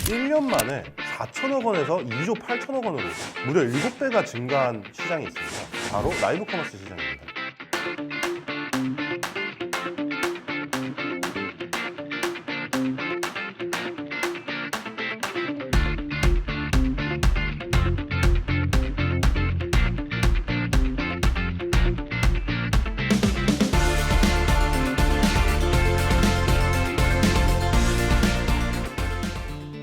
1년 만에 4천억 원에서 2조 8천억 원으로 무려 7배가 증가한 시장이 있습니다. 바로 라이브 커머스 시장입니다.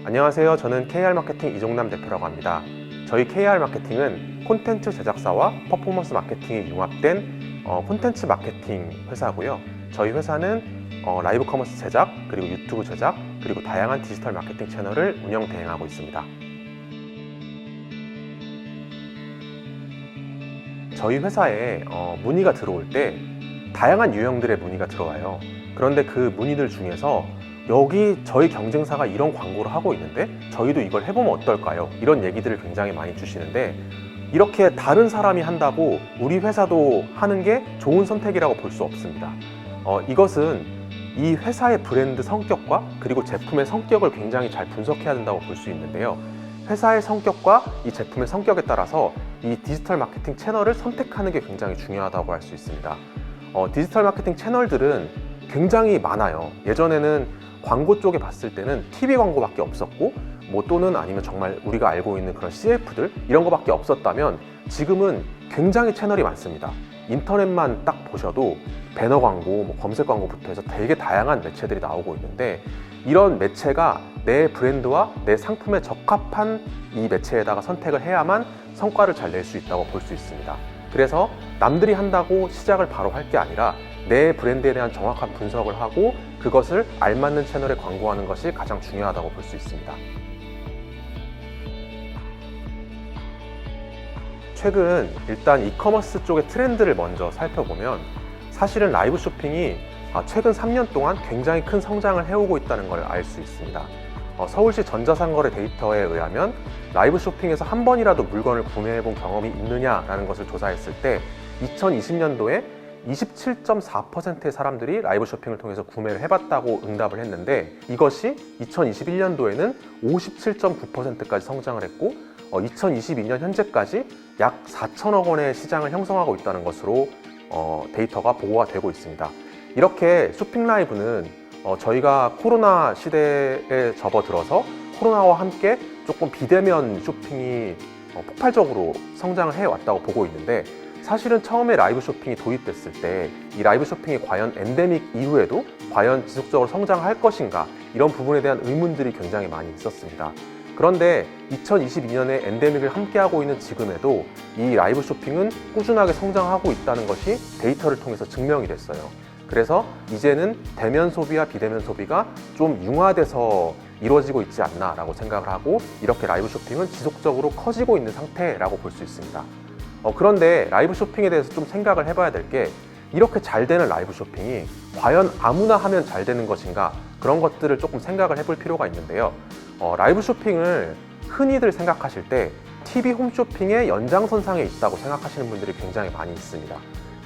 안녕하세요. 저는 KR마케팅 이종남 대표라고 합니다. 저희 KR마케팅은 콘텐츠 제작사와 퍼포먼스 마케팅이 융합된 콘텐츠 마케팅 회사고요. 저희 회사는 라이브 커머스 제작, 그리고 유튜브 제작, 그리고 다양한 디지털 마케팅 채널을 운영 대행하고 있습니다. 저희 회사에 문의가 들어올 때 다양한 유형들의 문의가 들어와요. 그런데 그 문의들 중에서 여기 저희 경쟁사가 이런 광고를 하고 있는데 저희도 이걸 해보면 어떨까요? 이런 얘기들을 굉장히 많이 주시는데, 이렇게 다른 사람이 한다고 우리 회사도 하는 게 좋은 선택이라고 볼 수 없습니다. 이것은 이 회사의 브랜드 성격과 그리고 제품의 성격을 굉장히 잘 분석해야 된다고 볼 수 있는데요. 회사의 성격과 이 제품의 성격에 따라서 이 디지털 마케팅 채널을 선택하는 게 굉장히 중요하다고 할 수 있습니다. 디지털 마케팅 채널들은 굉장히 많아요. 예전에는 광고 쪽에 봤을 때는 TV 광고밖에 없었고, 또는 아니면 정말 우리가 알고 있는 그런 CF들 이런 거밖에 없었다면, 지금은 굉장히 채널이 많습니다. 인터넷만 딱 보셔도 배너 광고, 검색 광고부터 해서 되게 다양한 매체들이 나오고 있는데, 이런 매체가 내 브랜드와 내 상품에 적합한 이 매체에다가 선택을 해야만 성과를 잘 낼 수 있다고 볼 수 있습니다. 그래서 남들이 한다고 시작을 바로 할 게 아니라 내 브랜드에 대한 정확한 분석을 하고 그것을 알맞는 채널에 광고하는 것이 가장 중요하다고 볼 수 있습니다. 최근 일단 이커머스 쪽의 트렌드를 먼저 살펴보면, 사실은 라이브 쇼핑이 최근 3년 동안 굉장히 큰 성장을 해오고 있다는 걸 알 수 있습니다. 서울시 전자상거래 데이터에 의하면 라이브 쇼핑에서 한 번이라도 물건을 구매해 본 경험이 있느냐라는 것을 조사했을 때 2020년도에 27.4%의 사람들이 라이브 쇼핑을 통해서 구매를 해봤다고 응답을 했는데, 이것이 2021년도에는 57.9%까지 성장을 했고 2022년 현재까지 약 4천억 원의 시장을 형성하고 있다는 것으로 데이터가 보고가 되고 있습니다. 이렇게 쇼핑 라이브는 저희가 코로나 시대에 접어들어서 코로나와 함께 조금 비대면 쇼핑이 폭발적으로 성장을 해왔다고 보고 있는데, 사실은 처음에 라이브 쇼핑이 도입됐을 때 이 라이브 쇼핑이 과연 엔데믹 이후에도 과연 지속적으로 성장할 것인가, 이런 부분에 대한 의문들이 굉장히 많이 있었습니다. 그런데 2022년에 엔데믹을 함께하고 있는 지금에도 이 라이브 쇼핑은 꾸준하게 성장하고 있다는 것이 데이터를 통해서 증명이 됐어요. 그래서 이제는 대면 소비와 비대면 소비가 좀 융화돼서 이루어지고 있지 않나 라고 생각을 하고, 이렇게 라이브 쇼핑은 지속적으로 커지고 있는 상태라고 볼 수 있습니다. 그런데 라이브 쇼핑에 대해서 좀 생각을 해봐야 될 게, 이렇게 잘 되는 라이브 쇼핑이 과연 아무나 하면 잘 되는 것인가, 그런 것들을 조금 생각을 해볼 필요가 있는데요. 라이브 쇼핑을 흔히들 생각하실 때 TV 홈쇼핑의 연장선상에 있다고 생각하시는 분들이 굉장히 많이 있습니다.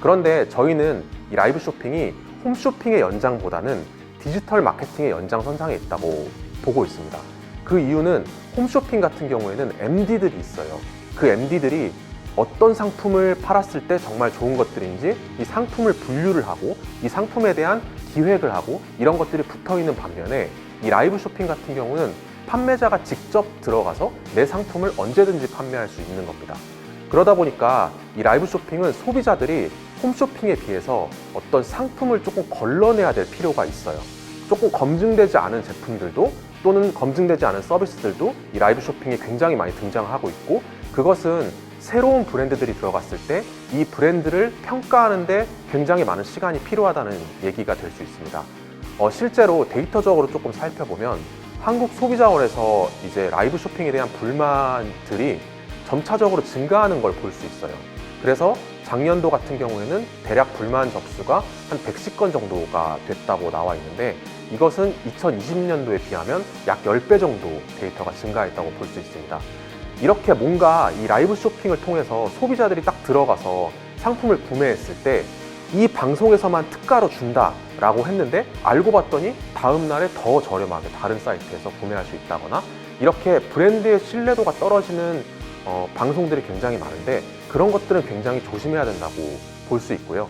그런데 저희는 이 라이브 쇼핑이 홈쇼핑의 연장보다는 디지털 마케팅의 연장선상에 있다고 보고 있습니다. 그 이유는 홈쇼핑 같은 경우에는 MD들이 있어요. 그 MD들이 어떤 상품을 팔았을 때 정말 좋은 것들인지 이 상품을 분류를 하고 이 상품에 대한 기획을 하고 이런 것들이 붙어있는 반면에, 이 라이브 쇼핑 같은 경우는 판매자가 직접 들어가서 내 상품을 언제든지 판매할 수 있는 겁니다. 그러다 보니까 이 라이브 쇼핑은 소비자들이 홈쇼핑에 비해서 어떤 상품을 조금 걸러내야 될 필요가 있어요. 조금 검증되지 않은 제품들도 또는 검증되지 않은 서비스들도 이 라이브 쇼핑에 굉장히 많이 등장하고 있고, 그것은 새로운 브랜드들이 들어갔을 때 이 브랜드를 평가하는데 굉장히 많은 시간이 필요하다는 얘기가 될 수 있습니다. 실제로 데이터적으로 조금 살펴보면 한국소비자원에서 이제 라이브 쇼핑에 대한 불만들이 점차적으로 증가하는 걸 볼 수 있어요. 그래서 작년도 같은 경우에는 대략 불만 접수가 한 110건 정도가 됐다고 나와 있는데, 이것은 2020년도에 비하면 약 10배 정도 데이터가 증가했다고 볼 수 있습니다. 이렇게 뭔가 이 라이브 쇼핑을 통해서 소비자들이 딱 들어가서 상품을 구매했을 때 이 방송에서만 특가로 준다라고 했는데 알고 봤더니 다음 날에 더 저렴하게 다른 사이트에서 구매할 수 있다거나 이렇게 브랜드의 신뢰도가 떨어지는 방송들이 굉장히 많은데 그런 것들은 굉장히 조심해야 된다고 볼 수 있고요.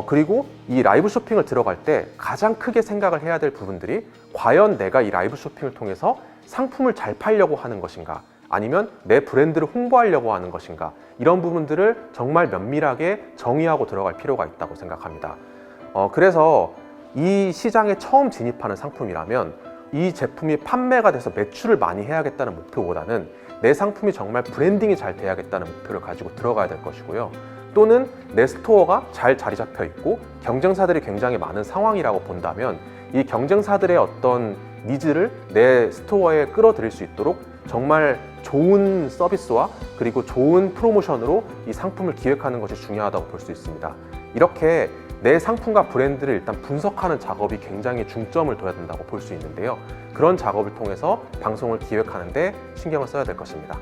그리고 이 라이브 쇼핑을 들어갈 때 가장 크게 생각을 해야 될 부분들이 과연 내가 이 라이브 쇼핑을 통해서 상품을 잘 팔려고 하는 것인가 아니면 내 브랜드를 홍보하려고 하는 것인가 이런 부분들을 정말 면밀하게 정의하고 들어갈 필요가 있다고 생각합니다. 그래서 이 시장에 처음 진입하는 상품이라면 이 제품이 판매가 돼서 매출을 많이 해야겠다는 목표보다는 내 상품이 정말 브랜딩이 잘 돼야겠다는 목표를 가지고 들어가야 될 것이고요. 또는 내 스토어가 잘 자리 잡혀 있고 경쟁사들이 굉장히 많은 상황이라고 본다면 이 경쟁사들의 어떤 니즈를 내 스토어에 끌어들일 수 있도록 정말 좋은 서비스와 그리고 좋은 프로모션으로 이 상품을 기획하는 것이 중요하다고 볼 수 있습니다. 이렇게 내 상품과 브랜드를 일단 분석하는 작업이 굉장히 중점을 둬야 된다고 볼 수 있는데요. 그런 작업을 통해서 방송을 기획하는 데 신경을 써야 될 것입니다.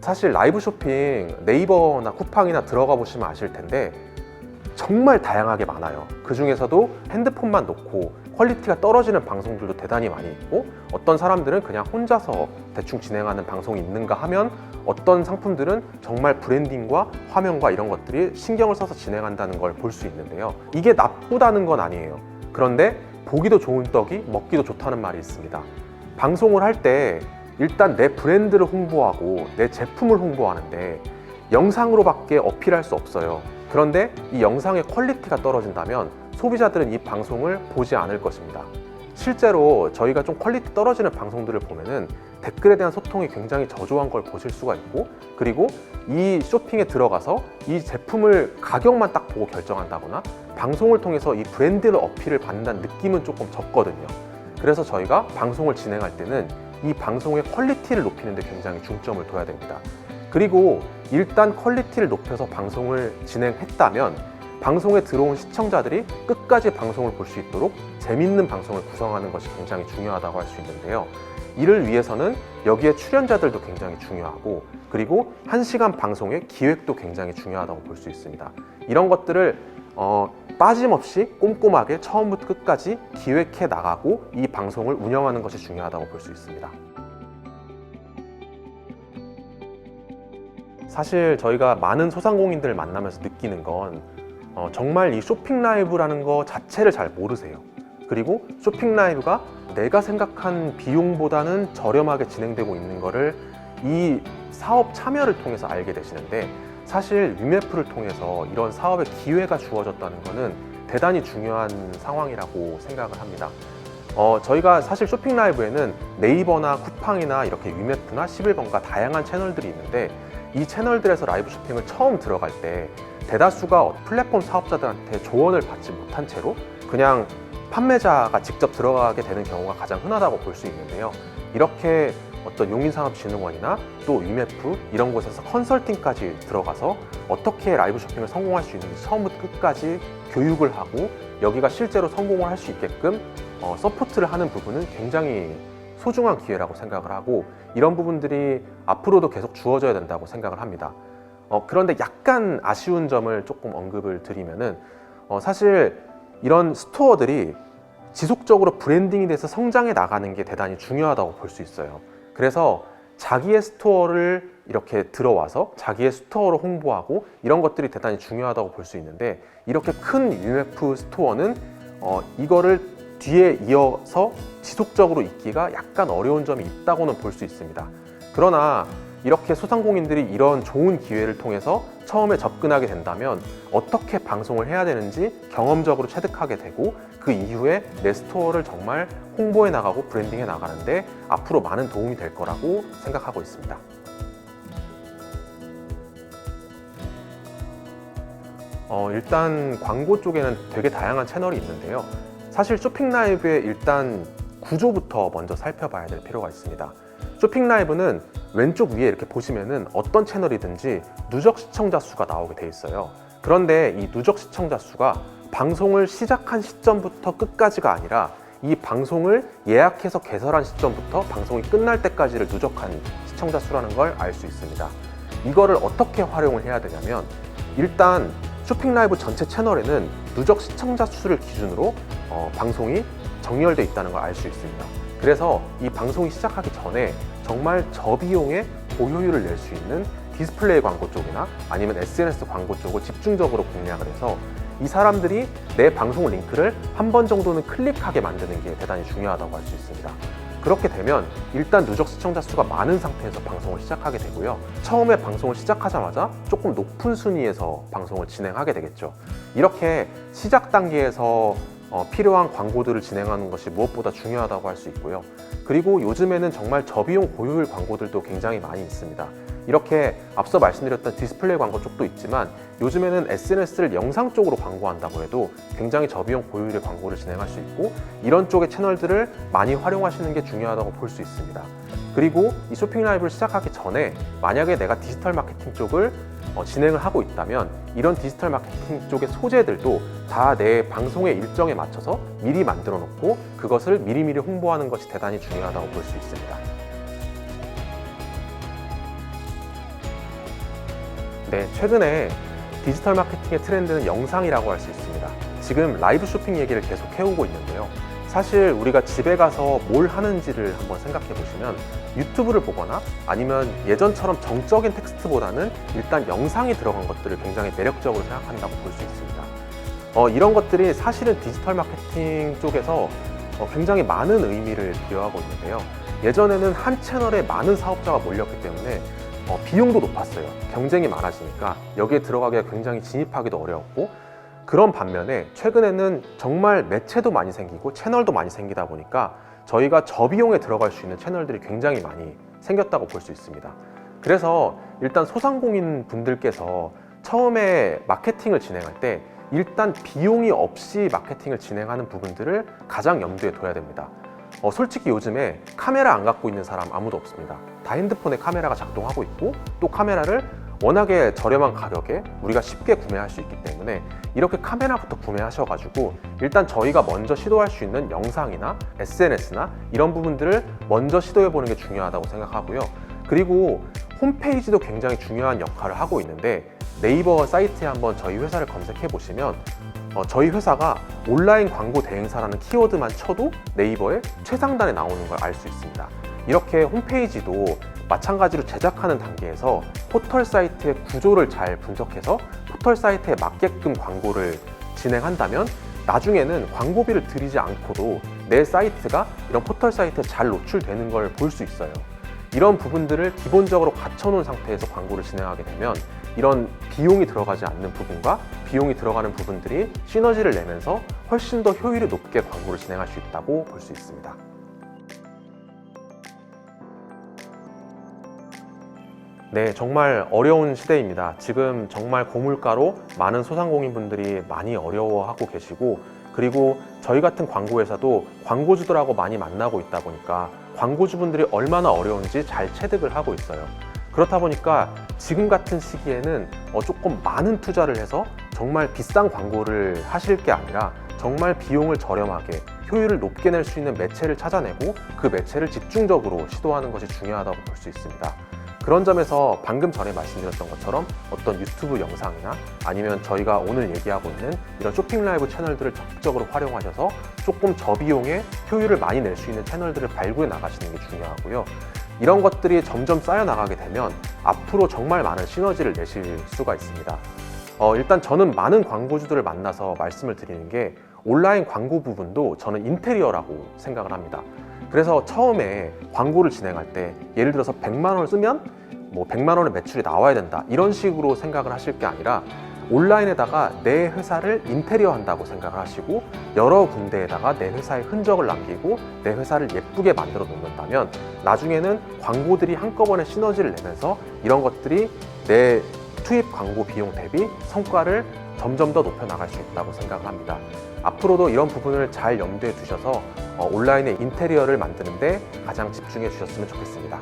사실 라이브 쇼핑 네이버나 쿠팡이나 들어가 보시면 아실 텐데 정말 다양하게 많아요. 그 중에서도 핸드폰만 놓고 퀄리티가 떨어지는 방송들도 대단히 많이 있고 어떤 사람들은 그냥 혼자서 대충 진행하는 방송이 있는가 하면 어떤 상품들은 정말 브랜딩과 화면과 이런 것들이 신경을 써서 진행한다는 걸 볼 수 있는데요. 이게 나쁘다는 건 아니에요. 그런데 보기도 좋은 떡이 먹기도 좋다는 말이 있습니다. 방송을 할 때 일단 내 브랜드를 홍보하고 내 제품을 홍보하는데 영상으로밖에 어필할 수 없어요. 그런데 이 영상의 퀄리티가 떨어진다면 소비자들은 이 방송을 보지 않을 것입니다. 실제로 저희가 좀 퀄리티 떨어지는 방송들을 보면은 댓글에 대한 소통이 굉장히 저조한 걸 보실 수가 있고 그리고 이 쇼핑에 들어가서 이 제품을 가격만 딱 보고 결정한다거나 방송을 통해서 이 브랜드를 어필을 받는다는 느낌은 조금 적거든요. 그래서 저희가 방송을 진행할 때는 이 방송의 퀄리티를 높이는 데 굉장히 중점을 둬야 됩니다. 그리고 일단 퀄리티를 높여서 방송을 진행했다면 방송에 들어온 시청자들이 끝까지 방송을 볼 수 있도록 재밌는 방송을 구성하는 것이 굉장히 중요하다고 할 수 있는데요. 이를 위해서는 여기에 출연자들도 굉장히 중요하고 그리고 1시간 방송의 기획도 굉장히 중요하다고 볼 수 있습니다. 이런 것들을 빠짐없이 꼼꼼하게 처음부터 끝까지 기획해 나가고 이 방송을 운영하는 것이 중요하다고 볼 수 있습니다. 사실 저희가 많은 소상공인들을 만나면서 느끼는 건 정말 이 쇼핑 라이브라는 거 자체를 잘 모르세요. 그리고 쇼핑 라이브가 내가 생각한 비용보다는 저렴하게 진행되고 있는 거를 이 사업 참여를 통해서 알게 되시는데 사실 위메프를 통해서 이런 사업의 기회가 주어졌다는 것은 대단히 중요한 상황이라고 생각을 합니다. 저희가 사실 쇼핑 라이브에는 네이버나 쿠팡이나 이렇게 위메프나 11번가 다양한 채널들이 있는데 이 채널들에서 라이브 쇼핑을 처음 들어갈 때 대다수가 플랫폼 사업자들한테 조언을 받지 못한 채로 그냥 판매자가 직접 들어가게 되는 경우가 가장 흔하다고 볼 수 있는데요. 이렇게 어떤 용인산업진흥원이나 또 위메프 이런 곳에서 컨설팅까지 들어가서 어떻게 라이브 쇼핑을 성공할 수 있는지 처음부터 끝까지 교육을 하고 여기가 실제로 성공을 할 수 있게끔 서포트를 하는 부분은 굉장히 소중한 기회라고 생각을 하고 이런 부분들이 앞으로도 계속 주어져야 된다고 생각을 합니다. 그런데 약간 아쉬운 점을 조금 언급을 드리면은 사실 이런 스토어들이 지속적으로 브랜딩이 돼서 성장해 나가는 게 대단히 중요하다고 볼 수 있어요. 그래서 자기의 스토어를 이렇게 들어와서 자기의 스토어로 홍보하고 이런 것들이 대단히 중요하다고 볼 수 있는데 이렇게 큰 UMF 스토어는 이거를 뒤에 이어서 지속적으로 있기가 약간 어려운 점이 있다고는 볼 수 있습니다. 그러나 이렇게 소상공인들이 이런 좋은 기회를 통해서 처음에 접근하게 된다면 어떻게 방송을 해야 되는지 경험적으로 체득하게 되고 그 이후에 내 스토어를 정말 홍보해 나가고 브랜딩해 나가는데 앞으로 많은 도움이 될 거라고 생각하고 있습니다. 일단 광고 쪽에는 되게 다양한 채널이 있는데요. 사실 쇼핑 라이브의 일단 구조부터 먼저 살펴봐야 될 필요가 있습니다. 쇼핑 라이브는 왼쪽 위에 이렇게 보시면은 어떤 채널이든지 누적 시청자 수가 나오게 돼 있어요. 그런데 이 누적 시청자 수가 방송을 시작한 시점부터 끝까지가 아니라 이 방송을 예약해서 개설한 시점부터 방송이 끝날 때까지를 누적한 시청자 수라는 걸 알 수 있습니다. 이거를 어떻게 활용을 해야 되냐면, 일단 쇼핑 라이브 전체 채널에는 누적 시청자 수를 기준으로 방송이 정렬되어 있다는 걸 알 수 있습니다. 그래서 이 방송이 시작하기 전에 정말 저비용의 고효율을 낼 수 있는 디스플레이 광고 쪽이나 아니면 SNS 광고 쪽을 집중적으로 공략을 해서 이 사람들이 내 방송 링크를 한 번 정도는 클릭하게 만드는 게 대단히 중요하다고 할 수 있습니다. 그렇게 되면 일단 누적 시청자 수가 많은 상태에서 방송을 시작하게 되고요. 처음에 방송을 시작하자마자 조금 높은 순위에서 방송을 진행하게 되겠죠. 이렇게 시작 단계에서 필요한 광고들을 진행하는 것이 무엇보다 중요하다고 할 수 있고요. 그리고 요즘에는 정말 저비용 고효율 광고들도 굉장히 많이 있습니다. 이렇게 앞서 말씀드렸던 디스플레이 광고 쪽도 있지만 요즘에는 SNS를 영상 쪽으로 광고한다고 해도 굉장히 저비용 고효율의 광고를 진행할 수 있고, 이런 쪽의 채널들을 많이 활용하시는 게 중요하다고 볼 수 있습니다. 그리고 이 쇼핑 라이브를 시작하기 전에 만약에 내가 디지털 마케팅 쪽을 진행을 하고 있다면 이런 디지털 마케팅 쪽의 소재들도 다 내 방송의 일정에 맞춰서 미리 만들어 놓고 그것을 미리미리 홍보하는 것이 대단히 중요하다고 볼 수 있습니다. 네, 최근에 디지털 마케팅의 트렌드는 영상이라고 할 수 있습니다. 지금 라이브 쇼핑 얘기를 계속 해오고 있는데요. 사실 우리가 집에 가서 뭘 하는지를 한번 생각해 보시면 유튜브를 보거나 아니면 예전처럼 정적인 텍스트보다는 일단 영상이 들어간 것들을 굉장히 매력적으로 생각한다고 볼 수 있습니다. 이런 것들이 사실은 디지털 마케팅 쪽에서 굉장히 많은 의미를 부여하고 있는데요. 예전에는 한 채널에 많은 사업자가 몰렸기 때문에 비용도 높았어요. 경쟁이 많아지니까 여기에 들어가기가 굉장히 진입하기도 어려웠고, 그런 반면에 최근에는 정말 매체도 많이 생기고 채널도 많이 생기다 보니까 저희가 저비용에 들어갈 수 있는 채널들이 굉장히 많이 생겼다고 볼 수 있습니다. 그래서 일단 소상공인 분들께서 처음에 마케팅을 진행할 때 일단 비용이 없이 마케팅을 진행하는 부분들을 가장 염두에 둬야 됩니다. 솔직히 요즘에 카메라 안 갖고 있는 사람 아무도 없습니다. 다 핸드폰에 카메라가 작동하고 있고, 또 카메라를 워낙에 저렴한 가격에 우리가 쉽게 구매할 수 있기 때문에 이렇게 카메라부터 구매하셔가지고 일단 저희가 먼저 시도할 수 있는 영상이나 SNS나 이런 부분들을 먼저 시도해보는 게 중요하다고 생각하고요. 그리고 홈페이지도 굉장히 중요한 역할을 하고 있는데, 네이버 사이트에 한번 저희 회사를 검색해 보시면 저희 회사가 온라인 광고 대행사라는 키워드만 쳐도 네이버에 최상단에 나오는 걸 알 수 있습니다. 이렇게 홈페이지도 마찬가지로 제작하는 단계에서 포털 사이트의 구조를 잘 분석해서 포털 사이트에 맞게끔 광고를 진행한다면 나중에는 광고비를 들이지 않고도 내 사이트가 이런 포털 사이트에 잘 노출되는 걸 볼 수 있어요. 이런 부분들을 기본적으로 갖춰놓은 상태에서 광고를 진행하게 되면 이런 비용이 들어가지 않는 부분과 비용이 들어가는 부분들이 시너지를 내면서 훨씬 더 효율이 높게 광고를 진행할 수 있다고 볼 수 있습니다. 네, 정말 어려운 시대입니다. 지금 정말 고물가로 많은 소상공인분들이 많이 어려워하고 계시고, 그리고 저희 같은 광고회사도 광고주들하고 많이 만나고 있다 보니까 광고주분들이 얼마나 어려운지 잘 체득을 하고 있어요. 그렇다 보니까 지금 같은 시기에는 조금 많은 투자를 해서 정말 비싼 광고를 하실 게 아니라 정말 비용을 저렴하게 효율을 높게 낼 수 있는 매체를 찾아내고 그 매체를 집중적으로 시도하는 것이 중요하다고 볼 수 있습니다. 그런 점에서 방금 전에 말씀드렸던 것처럼 어떤 유튜브 영상이나 아니면 저희가 오늘 얘기하고 있는 이런 쇼핑 라이브 채널들을 적극적으로 활용하셔서 조금 저비용에 효율을 많이 낼 수 있는 채널들을 발굴해 나가시는 게 중요하고요. 이런 것들이 점점 쌓여 나가게 되면 앞으로 정말 많은 시너지를 내실 수가 있습니다. 일단 저는 많은 광고주들을 만나서 말씀을 드리는 게 온라인 광고 부분도 저는 인테리어라고 생각을 합니다. 그래서 처음에 광고를 진행할 때 예를 들어서 100만 원을 쓰면 100만 원의 매출이 나와야 된다 이런 식으로 생각을 하실 게 아니라 온라인에다가 내 회사를 인테리어 한다고 생각을 하시고 여러 군데에다가 내 회사의 흔적을 남기고 내 회사를 예쁘게 만들어 놓는다면 나중에는 광고들이 한꺼번에 시너지를 내면서 이런 것들이 내 투입 광고 비용 대비 성과를 점점 더 높여 나갈 수 있다고 생각을 합니다. 앞으로도 이런 부분을 잘 염두에 두셔서 온라인의 인테리어를 만드는 데 가장 집중해 주셨으면 좋겠습니다.